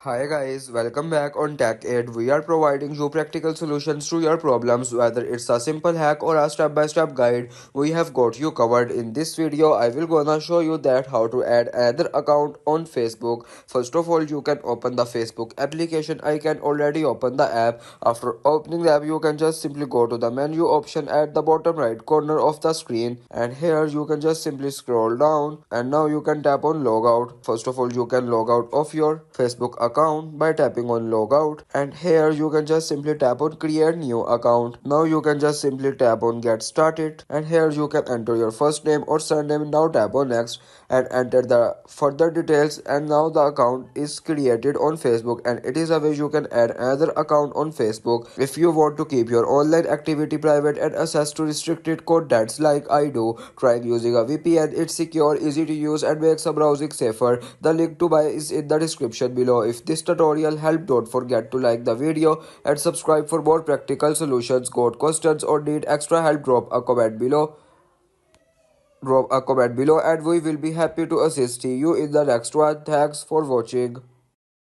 Hi guys, welcome back on Tech Aid. We are providing you practical solutions to your problems, whether it's a simple hack or a step-by-step guide. We have got you covered. In this video, I will gonna show you that how to add another account on Facebook. First of all, you can open the Facebook application. I can already open the app. After opening the app, you can just simply go to the menu option at the bottom right corner of the screen, and here you can just simply scroll down, and now you can tap on logout. First of all, you can log out of your Facebook account by tapping on logout, and here you can just simply tap on create new account. Now you can just simply tap on get started, and here you can enter your first name or surname. Now tap on next and enter the further details, and now the account is created on Facebook, and it is a way you can add another account on Facebook. If you want to keep your online activity private and access to restricted code, that's like I do, trying using a VPN. It's secure, easy to use, and makes a browsing safer. The link to buy is in the description below. If this tutorial helped, don't forget to like the video and subscribe for more practical solutions. Got questions or need extra help, drop a comment below and we will be happy to assist you in the next one. Thanks for watching.